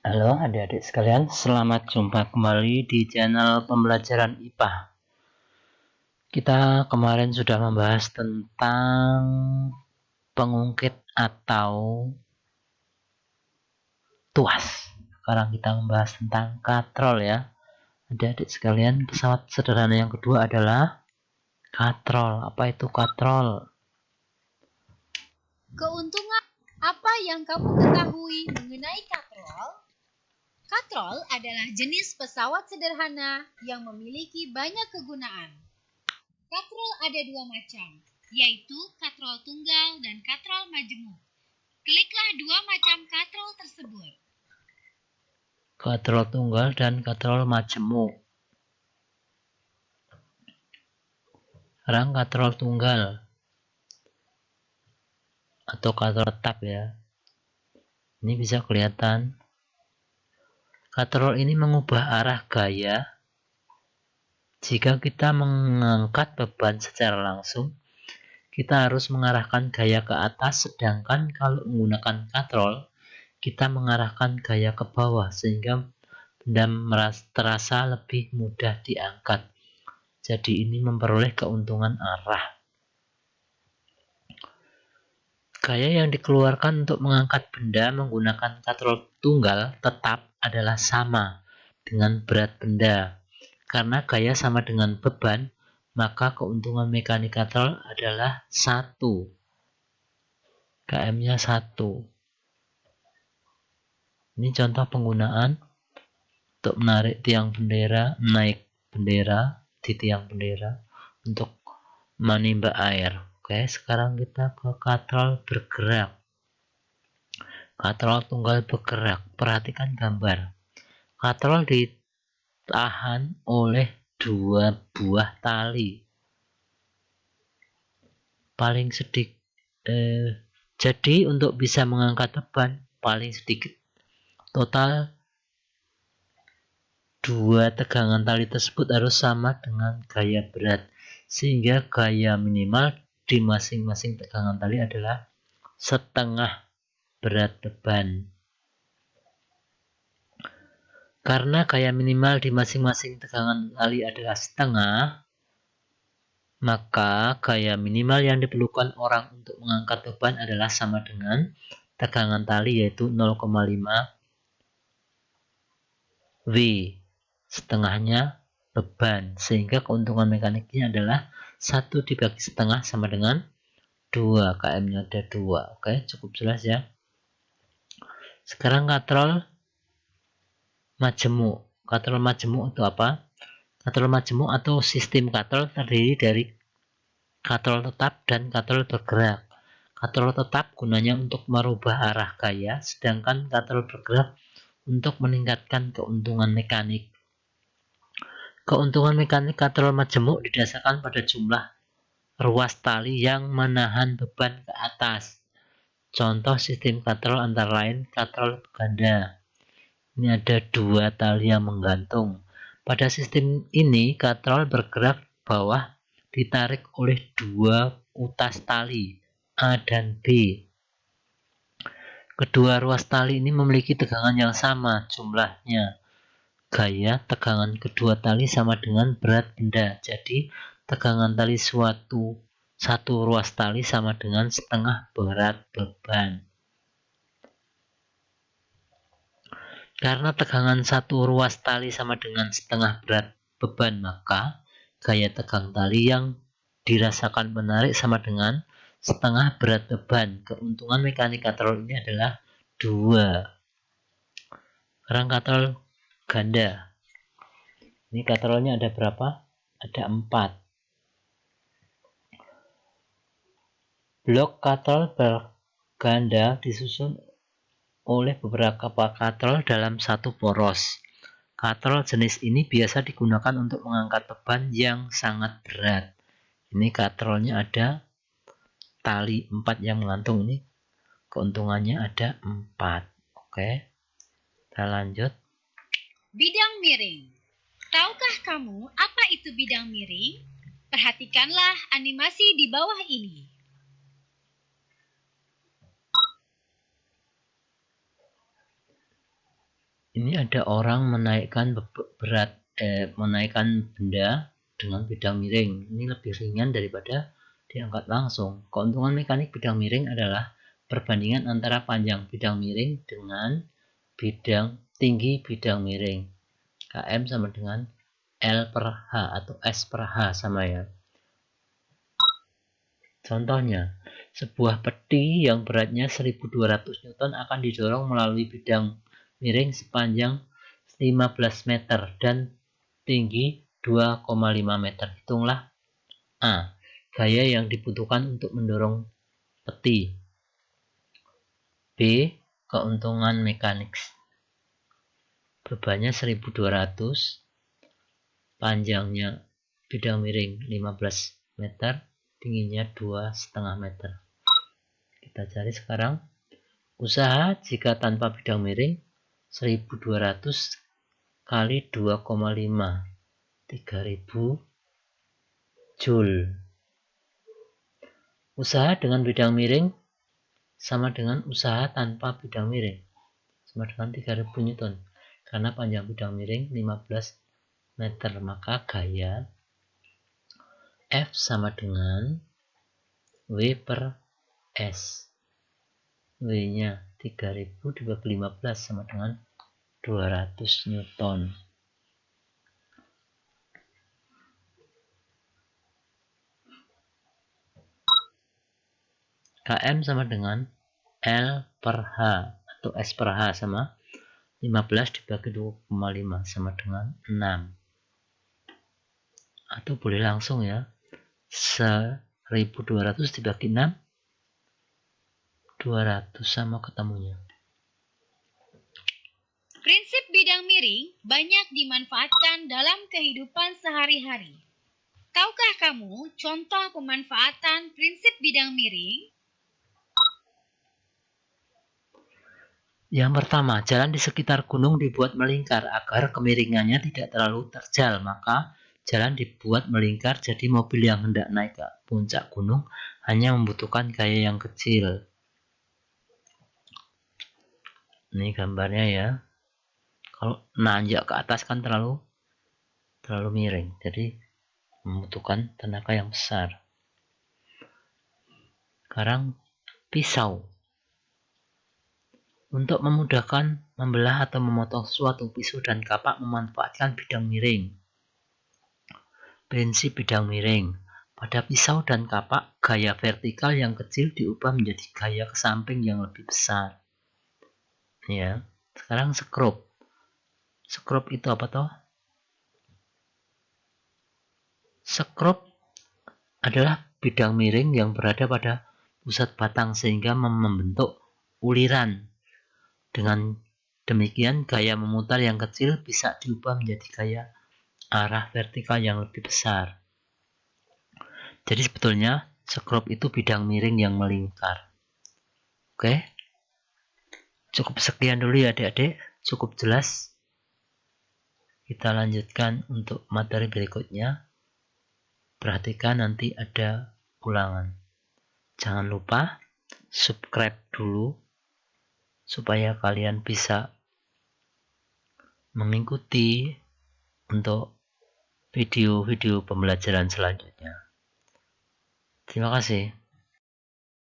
Halo adik-adik sekalian, selamat jumpa kembali di channel pembelajaran IPA. Kita kemarin sudah membahas tentang pengungkit atau tuas. Sekarang kita membahas tentang katrol ya. Adik-adik sekalian, pesawat sederhana yang kedua adalah katrol. Apa itu katrol? Keuntungan apa yang kamu ketahui mengenai katrol? Katrol adalah jenis pesawat sederhana yang memiliki banyak kegunaan. Katrol ada dua macam, yaitu katrol tunggal dan katrol majemuk. Kliklah dua macam katrol tersebut. Katrol tunggal dan katrol majemuk. Sekarang katrol tunggal atau katrol tetap ya. Ini bisa kelihatan. Katrol ini mengubah arah gaya jika kita mengangkat beban secara langsung. Kita harus mengarahkan gaya ke atas, sedangkan kalau menggunakan katrol, kita mengarahkan gaya ke bawah sehingga benda terasa lebih mudah diangkat. Jadi ini memperoleh keuntungan arah. Gaya yang dikeluarkan untuk mengangkat benda menggunakan katrol tunggal tetap adalah sama dengan berat benda. Karena gaya sama dengan beban, maka keuntungan mekanik katrol adalah 1. KM-nya 1. Ini contoh penggunaan untuk menarik tiang bendera, menaik bendera di tiang bendera untuk menimba air. Oke, sekarang kita ke katrol bergerak. Katrol tunggal bergerak. Perhatikan gambar. Katrol ditahan oleh 2 buah tali. Paling sedikit. Jadi untuk bisa mengangkat beban paling sedikit total 2 tegangan tali tersebut harus sama dengan gaya berat, sehingga gaya minimal di masing-masing tegangan tali adalah setengah berat beban. Karena gaya minimal di masing-masing tegangan tali adalah setengah, maka gaya minimal yang diperlukan orang untuk mengangkat beban adalah sama dengan tegangan tali, yaitu 0,5 W. Setengahnya beban, sehingga keuntungan mekaniknya adalah 1 dibagi setengah sama dengan 2. KM-nya ada 2. Oke, cukup jelas ya. Sekarang katrol majemuk. Katrol majemuk itu apa? Katrol majemuk atau sistem katrol terdiri dari katrol tetap dan katrol bergerak. Katrol tetap gunanya untuk merubah arah gaya, sedangkan katrol bergerak untuk meningkatkan keuntungan mekanik. Keuntungan mekanik katrol majemuk didasarkan pada jumlah ruas tali yang menahan beban ke atas. Contoh sistem katrol antara lain katrol ganda. Ini ada 2 tali yang menggantung. Pada sistem ini, katrol bergerak bawah ditarik oleh 2 utas tali, A dan B. Kedua ruas tali ini memiliki tegangan yang sama jumlahnya. Gaya tegangan kedua tali sama dengan berat benda. Jadi, tegangan tali satu ruas tali sama dengan setengah berat beban. Karena tegangan satu ruas tali sama dengan setengah berat beban, maka gaya tegang tali yang dirasakan menarik sama dengan setengah berat beban. Keuntungan mekanik katrol ini adalah 2. Sekarang katrol ganda. Ini katrolnya ada berapa? Ada 4. Blok katrol berganda disusun oleh beberapa katrol dalam satu poros. Katrol jenis ini biasa digunakan untuk mengangkat beban yang sangat berat. Ini katrolnya ada tali 4 yang menggantung. Ini keuntungannya ada 4. Oke, kita lanjut. Bidang miring. Tahukah kamu apa itu bidang miring? Perhatikanlah animasi di bawah ini. Ini ada orang menaikkan menaikkan benda dengan bidang miring. Ini lebih ringan daripada diangkat langsung. Keuntungan mekanik bidang miring adalah perbandingan antara panjang bidang miring dengan tinggi bidang miring. Km sama dengan L per H atau S per H sama ya. Contohnya, sebuah peti yang beratnya 1200 Newton akan didorong melalui bidang miring sepanjang 15 meter dan tinggi 2,5 meter. Hitunglah A. Gaya yang dibutuhkan untuk mendorong peti. B. Keuntungan mekanik. Bebannya 1200, panjangnya bidang miring 15 meter, tingginya 2,5 meter. Kita cari sekarang. Usaha jika tanpa bidang miring 1200 kali 2,5, 3000 Joule. Usaha dengan bidang miring sama dengan usaha tanpa bidang miring, sama dengan 3000 Newton. Karena panjang bidang miring 15 meter, maka gaya F sama dengan W per S. W-nya 3000 dibagi 15 sama dengan 200 Newton. Km sama dengan L per H atau S per H sama 15 dibagi 2,5 sama dengan 6. Atau boleh langsung ya, 1200 dibagi 6, 200 sama ketemunya. Prinsip bidang miring banyak dimanfaatkan dalam kehidupan sehari-hari. Tahukah kamu contoh pemanfaatan prinsip bidang miring? Yang pertama, jalan di sekitar gunung dibuat melingkar agar kemiringannya tidak terlalu terjal. Maka jalan dibuat melingkar, jadi mobil yang hendak naik ke puncak gunung hanya membutuhkan gaya yang kecil. Ini gambarnya ya. Kalau nanjak ke atas kan terlalu miring, jadi membutuhkan tenaga yang besar. Sekarang pisau. Untuk memudahkan membelah atau memotong sesuatu, pisau dan kapak memanfaatkan bidang miring. Prinsip bidang miring. Pada pisau dan kapak, gaya vertikal yang kecil diubah menjadi gaya ke samping yang lebih besar. Ya. Sekarang skrup. Skrup itu apa toh? Skrup adalah bidang miring yang berada pada pusat batang sehingga membentuk uliran. Dengan demikian, gaya memutar yang kecil bisa diubah menjadi gaya arah vertikal yang lebih besar. Jadi sebetulnya skrup itu bidang miring yang melingkar. Oke, cukup sekian dulu ya adik-adik, cukup jelas. Kita lanjutkan untuk materi berikutnya. Perhatikan nanti ada ulangan. Jangan lupa subscribe dulu supaya kalian bisa mengikuti untuk video-video pembelajaran selanjutnya. Terima kasih.